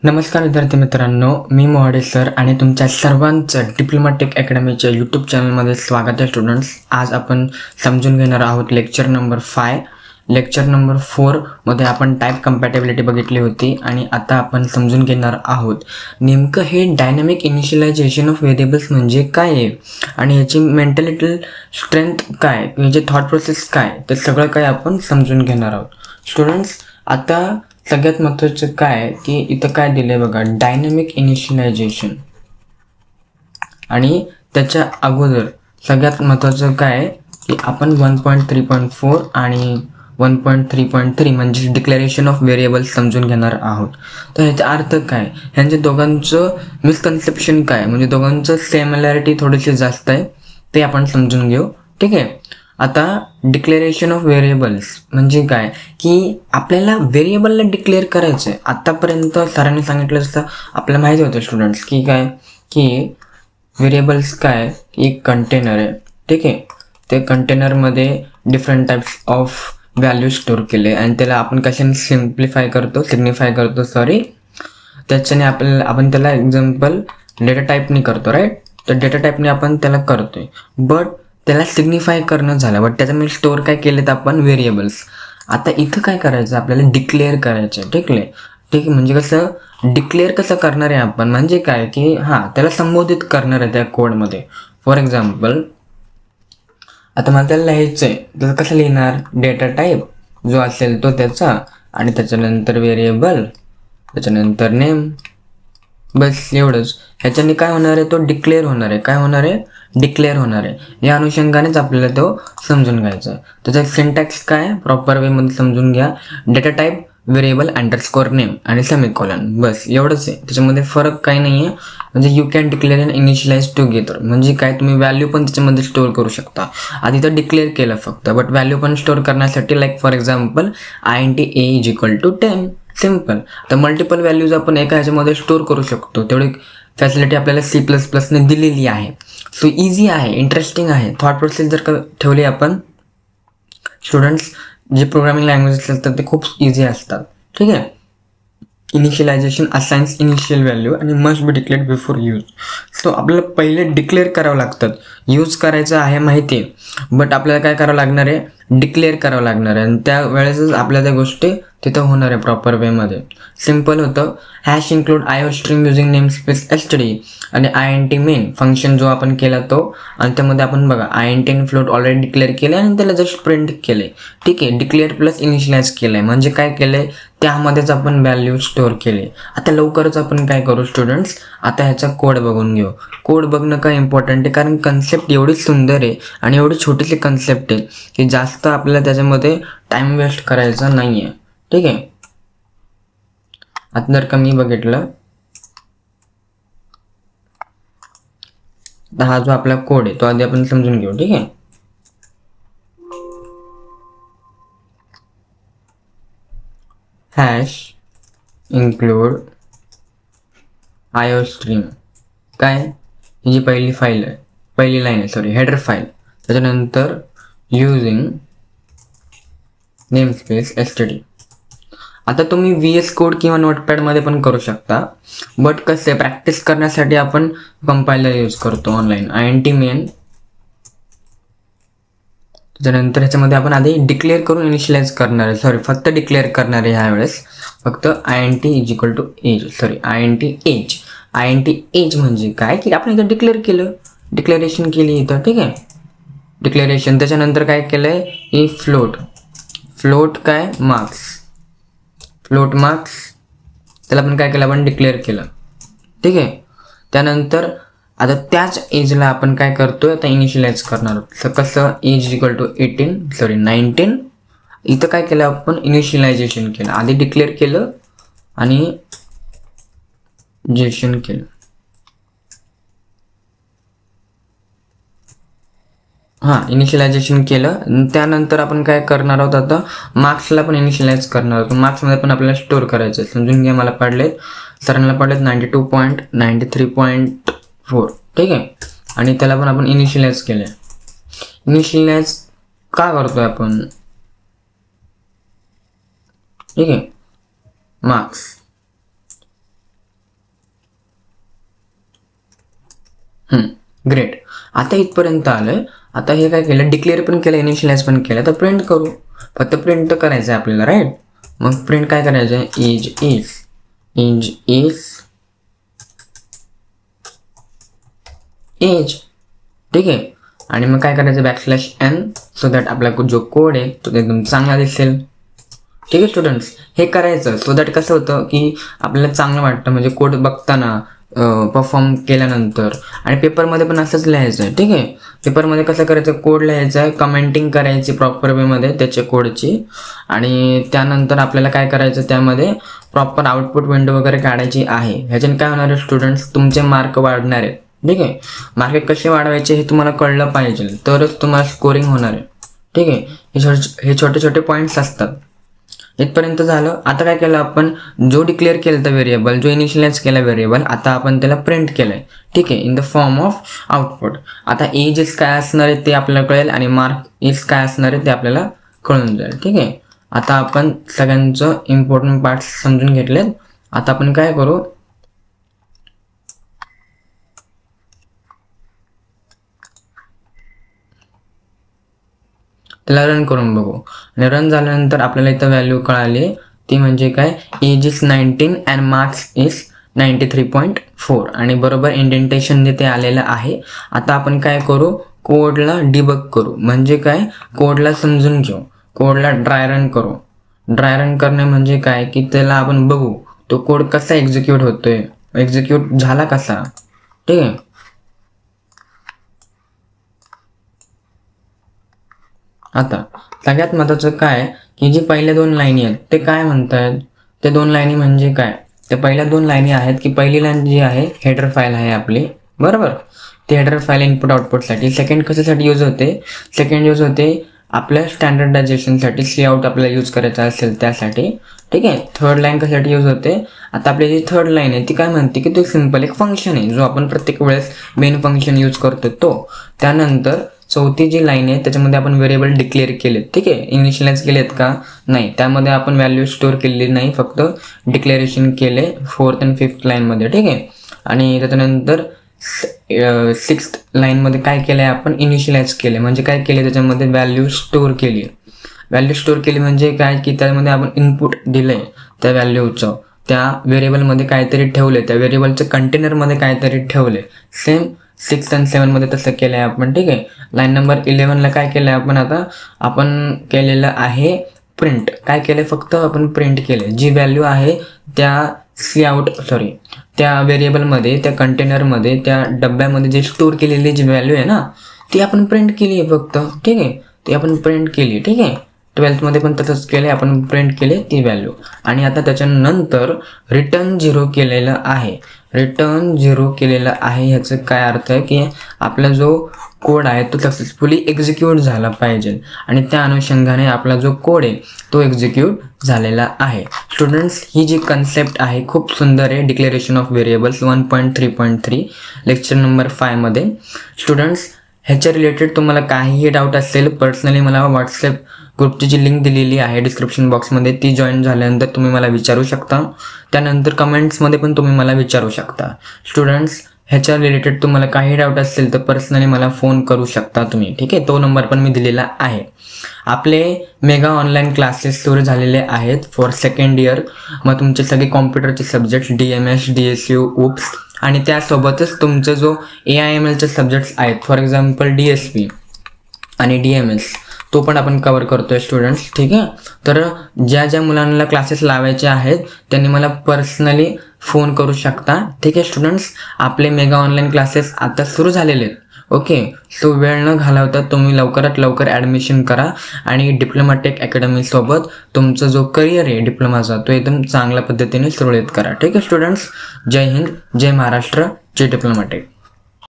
नमस्कार विद्यार्थी मित्रांनो, मी मोहाडे सर आणि तुमच्या सर्वांचं डिप्लोमा टेक अकॅडमीच्या यूट्यूब चॅनलमध्ये स्वागत आहे. स्टुडंट्स, आज आपण समजून घेणार आहोत लेक्चर नंबर 5. लेक्चर नंबर 4मध्ये आपण टाईप कम्पॅटेबिलिटी बघितली होती आणि आता आपण समजून घेणार आहोत नेमकं हे डायनॅमिक इनिशियलायझेशन ऑफ व्हेरिएबल्स म्हणजे काय आहे आणि याची मेंटॅलिटी स्ट्रेंथ काय, याचे थॉट प्रोसेस काय, ते सगळं काय आपण समजून घेणार आहोत. स्टुडंट्स, आता सगळ्यात महत्त्वाचं काय की इथं काय दिलं आहे बघा, डायनॅमिक इनिशियलायझेशन. आणि त्याच्या अगोदर सगळ्यात महत्त्वाचं काय की आपण 1.3.4 आणि 1.3.3 म्हणजे डिक्लेरेशन ऑफ व्हेरिएबल्स समजून घेणार आहोत. तर ह्याचा अर्थ काय, ह्यांच्या दोघांचं मिसकन्सेप्शन काय, म्हणजे दोघांचं सिमिलॅरिटी थोडीशी जास्त आहे, ते आपण समजून घेऊ. ठीक आहे. आता डिक्लेरेशन ऑफ व्हेरिएबल्स म्हणजे काय की आपल्याला व्हेरिएबलला डिक्लेअर करायचं आहे. आत्तापर्यंत सरांनी सांगितलं असतं, आपल्याला माहिती होतं स्टुडंट्स की काय की व्हेरिएबल्स काय, एक कंटेनर आहे. ठीक आहे. ते कंटेनरमध्ये different types of value store केले आणि त्याला आपण कशाने सिग्निफाय करतो त्याच्याने आपण त्याला एक्झाम्पल डेटा टाईपने करतो, राईट. तर डेटा टाईपने आपण त्याला करतोय, बट त्याला सिग्निफाय करणं झालं, बट त्याच्यामध्ये स्टोअर काय केलेत आपण, व्हेरिएबल्स. आता इथं काय करायचं, आपल्याला डिक्लेअर करायचं. ठीक आहे. म्हणजे कसं डिक्लेअर कसं करणार आहे आपण, म्हणजे काय की त्याला संबोधित करणार आहे त्या कोडमध्ये. फॉर एक्झाम्पल, आता मला त्याला लिहायचं आहे, तर कसं लिहिणार, डेटा टाईप जो असेल तो त्याचा, आणि त्याच्यानंतर व्हेरिएबल, त्याच्यानंतर नेम, बस एवढंच. ह्याच्याने काय होणार आहे, तो डिक्लेअर होणार आहे. डिक्लेअर होणार आहे. या अनुषंगानेच आपल्याला तो समजून घ्यायचा आहे. त्याचा सिंटॅक्स काय, प्रॉपर वेमध्ये समजून घ्या. Data type, variable, underscore name आणि सेमिकोलन, बस एवढंच आहे. त्याच्यामध्ये फरक काही नाही आहे. म्हणजे you can declare and initialise together, म्हणजे काय, तुम्ही व्हॅल्यू पण त्याच्यामध्ये स्टोअर करू शकता. आधी तर डिक्लेअर केलं फक्त, बट व्हॅल्यू पण स्टोअर करण्यासाठी like for example int a = 10, simple. तर मल्टिपल व्हॅल्यूज आपण एका ह्याच्यामध्ये स्टोअर करू शकतो. तेवढी फॅसिलिटी आपल्याला C++ने दिलेली आहे. सो इझी आहे, इंटरेस्टिंग आहे. थॉट प्रोसेस जर का ठेवली आपण, स्टुडंट्स, जे प्रोग्रामिंग लँग्वेजेस असतात ते खूप इझी असतात. ठीक आहे. इनिशियलायझेशन असाइन्स इनिशियल व्हॅल्यू आणि must be declared before use. So आपल्याला पहिले डिक्लेअर करावं लागतात. यूज करायचं आहे माहिती आहे, बट आपल्याला काय करावं लागणार आहे, डिक्लेअर करावं लागणार आहे. आणि त्यावेळेसच आपल्या त्या गोष्टी तिथं होणार आहे प्रॉपर वेमध्ये. सिम्पल होतं. Hash include I string using name space std आणि int मेन फंक्शन जो आपण केला तो, आणि त्यामध्ये आपण बघा int आणि फ्लोट ऑलरेडी डिक्लेअर केले आणि त्याला जस्ट प्रिंट केले. ठीक आहे. डिक्लेअर प्लस इनिशियलाइज केलं आहे, म्हणजे काय केलं आहे, त्यामध्येच आपण व्हॅल्यू स्टोअर केली. आता लवकरच आपण काय करू स्टुडंट्स, आता ह्याचा कोड बघून घेऊ. कोड बघणं काय इम्पॉर्टंट आहे, कारण कन्सेप्ट एवढी सुंदर आहे आणि एवढी छोटीशी कन्सेप्ट आहे की जास्त आपल्याला त्याच्यामध्ये टाईम वेस्ट करायचा नाही आहे. ठीक आहे. आता जर का मी बघितलं, तर हा जो आपला कोड आहे तो आधी आपण समजून घेऊ. ठीक आहे. हॅश इन्क्लूड आयोस्ट्रीम, काय, ही जी पहिली फाईल आहे, पहिली लाईन आहे, हेडर फाईल. त्याच्यानंतर युझिंग नेम स्पेस std. आता तुम्ही VS कोड किंवा नोटपॅडमध्ये पण करू शकता, बट कसं प्रॅक्टिस करण्यासाठी आपण कंपायलर यूज करतो ऑनलाईन, int मेन. त्याच्यानंतर ह्याच्यामध्ये आपण आधी डिक्लेअर करून इनिशियलाइज करणार आहे, फक्त डिक्लेअर करणार आहे ह्यावेळेस, फक्त int age म्हणजे काय की आपण इथं डिक्लेअर केलं, डिक्लेरेशन केली इथं. ठीक आहे. डिक्लेरेशन. त्याच्यानंतर काय केलंय, ही फ्लोट काय, मार्क्स, त्याला आपण काय केलं, आपण डिक्लेअर केलं. ठीक आहे. त्यानंतर आता त्याच एजला आपण काय करतोय, आता इनिशियलाइज करणार आहोत. कसं, एज = 19. इथं काय केलं, आपण इनिशियलायझेशन केलं. आधी डिक्लेअर केलं आणि जेशन केलं. इनिशियलायझेशन केलं. त्यानंतर आपण काय करणार आहोत, आता मार्क्सला पण इनिशियलाइज करणार आहोत. मार्क्समध्ये पण आपल्याला स्टोअर करायचं आहे. समजून घ्या. मला सरांना पडलेत 92.93.4. ठीक आहे. आणि त्याला पण आपण इनिशियलाइज केलं. इनिशियलाइज का करतोय आपण, ठीक आहे, मार्क्स. ग्रेट. आता इथपर्यंत आलं. आता हे काय केलं, डिक्लेअर पण केलं, इनिशियलाइज पण केलं. तर प्रिंट करू. फक्त प्रिंट तर करायचं आहे आपल्याला, राईट. मग प्रिंट काय करायचं आहे, इज ठीक आहे. आणि मग काय करायचं, \n सो दॅट आपला जो कोड आहे तो एकदम चांगला दिसेल. ठीक आहे स्टुडंट्स, हे करायचं सो दॅट कसं होतं की आपल्याला चांगलं वाटतं, म्हणजे कोड बघताना परफॉर्म केल्यानंतर. आणि पेपरमध्ये पण असंच लिहायचं आहे. ठीक आहे, पेपरमध्ये कसं करायचं, कोड लिहायचं आहे, कमेंटिंग करायची प्रॉपर वेमध्ये त्याच्या कोडची. आणि त्यानंतर आपल्याला काय करायचं, त्यामध्ये प्रॉपर आउटपुट विंडो वगैरे काढायची आहे. ह्याच्याने काय होणार आहे स्टुडंट्स, तुमचे मार्क वाढणार आहेत. ठीक आहे, मार्क कसे वाढवायचे हे तुम्हाला कळलं पाहिजे, तरच तुम्हाला स्कोरिंग होणार आहे. ठीक आहे, हे छोटे छोटे पॉईंट्स असतात. इथपर्यंत झालं. आता काय केलं आपण, जो डिक्लेअर केलं तर व्हेरिएबल, जो इनिशियलाइज केला व्हेरिएबल, आता आपण त्याला प्रिंट केलंय. ठीक आहे, in the form of output. आता एज इज काय असणार आहे ते आपल्याला कळेल आणि मार्क इज काय असणार आहे ते आपल्याला कळून जाईल. ठीक आहे, आता आपण सगळ्यांचं इम्पॉर्टंट पार्ट समजून घेतलेत. आता आपण काय करू, त्याला रन करून बघू. आणि रन झाल्यानंतर आपल्याला इथं व्हॅल्यू कळाली, ती म्हणजे काय, age is 19 and marks is 93.4 आणि बरोबर इंडेंटेशन तिथे आलेलं आहे. आता आपण काय करू, कोडला डिबग करू. म्हणजे काय, कोडला समजून घेऊ, कोडला ड्राय रन करू. ड्राय रन करणे म्हणजे काय की त्याला आपण बघू तो कोड कसा एक्झिक्यूट होतोय, एक्झिक्यूट झाला कसा. ठीक आहे, आता सगळ्यात महत्त्वाचं काय की जी पहिल्या 2 लाईनी आहेत ते काय म्हणतात, ते 2 लाईनी म्हणजे काय, ते पहिल्या 2 लाईनी आहेत की पहिली लाईन जी आहे हेडर फाईल आहे आपली, बरोबर. ते हेडर फाईल इनपुट आउटपुटसाठी. सेकंड कशासाठी यूज होते, सेकंड यूज होते आपल्या स्टँडर्डायझेशनसाठी, सी आउट आपल्याला यूज करायचा असेल त्यासाठी. ठीक आहे, थर्ड लाईन कशासाठी यूज होते, आता आपली जी थर्ड लाईन आहे ती काय म्हणते की तो सिम्पल एक फंक्शन आहे जो आपण प्रत्येक वेळेस मेन फंक्शन यूज करतो तो. त्यानंतर चौथी जी लाईन आहे त्याच्यामध्ये आपण व्हेरिएबल डिक्लेअर केलेत. ठीक आहे, इनिशियलाइज केलेत का, नाही, त्यामध्ये आपण व्हॅल्यू स्टोअर केलेली नाही, फक्त डिक्लेरेशन केले 4th आणि 5th लाईनमध्ये. ठीक आहे, आणि त्याच्यानंतर 6th लाईनमध्ये काय केलं आहे आपण, इनिशियलाइज केले. म्हणजे काय केले, त्याच्यामध्ये व्हॅल्यू स्टोअर केली. व्हॅल्यू स्टोअर केली म्हणजे काय की त्यामध्ये आपण इनपुट दिलंय त्या व्हॅल्यूचं, त्या व्हेरिएबलमध्ये काहीतरी ठेवले, त्या व्हेरिएबलच्या कंटेनरमध्ये काहीतरी ठेवले. सेम 6 आणि 7 मध्ये तसं केलं आहे आपण. ठीक आहे, लाईन नंबर 11ला काय केलं आहे आपण, आता आपण केलेलं आहे प्रिंट. काय केलं, फक्त आपण प्रिंट केले जी व्हॅल्यू आहे त्या त्या व्हेरिएबलमध्ये, त्या कंटेनरमध्ये, त्या डब्यामध्ये जे स्टोअर केलेली जी व्हॅल्यू आहे ना ती आपण प्रिंट केली आहे फक्त. ठीक आहे, ती आपण प्रिंट केली. ठीक आहे, 12th मध्ये पण तसंच केलं, आपण प्रिंट केले ती व्हॅल्यू. आणि आता त्याच्यानंतर रिटर्न 0 केलेलं आहे. रिटर्न 0 केलेलं आहे ह्याचं काय अर्थ आहे की आपला जो कोड आहे तो सक्सेसफुली एक्झिक्यूट झाला पाहिजे आणि त्या अनुषंगाने आपला जो कोड आहे तो एक्झिक्यूट झालेला आहे. स्टुडंट्स, ही जी कन्सेप्ट आहे खूप सुंदर आहे, declaration of variables 1.3.3 lecture number 5 मध्ये. स्टुडंट्स, ह्याच्या रिलेटेड तुम्हाला काहीही डाऊट असेल, पर्सनली मला व्हॉट्सॲप ग्रुपची जी लिंक दिलेली आहे डिस्क्रिप्शन बॉक्समध्ये ती जॉईन झाल्यानंतर तुम्ही मला विचारू शकता. त्यानंतर कमेंट्समध्ये पण तुम्ही मला विचारू शकता. स्टुडंट्स, ह्याच्या रिलेटेड तुम्हाला काही डाऊट असेल तर पर्सनली मला फोन करू शकता तुम्ही. ठीक आहे, तो नंबर पण मी दिलेला आहे. आपले मेगा ऑनलाईन क्लासेस सुरू झालेले आहेत फॉर 2nd इयर. मग तुमचे सगळे कॉम्प्युटरचे सब्जेक्ट्स DMS, DSU, UPS आणि त्यासोबतच तुमचं जो AIMLचे सब्जेक्ट्स आहेत, फॉर एक्झाम्पल DSP आणि DMS, तो पण आपण कवर करतोय स्टुडंट्स. ठीक आहे, तर ज्या मुलांना क्लासेस लावायचे आहेत त्यांनी मला पर्सनली फोन करू शकता. ठीक आहे स्टुडंट्स, आपले मेगा ऑनलाईन क्लासेस आता सुरू झालेले आहेत. ओके, सो वेळ न घालवता तुम्ही लवकरात लवकर ॲडमिशन करा आणि डिप्लोमा टेक अकॅडमीसोबत तुमचा जो करिअर आहे डिप्लोमाचा तो एकदम चांगल्या पद्धतीने सुरळीत करा. ठीक आहे स्टुडंट्स, जय हिंद, जय महाराष्ट्र, जय डिप्लोमा टेक.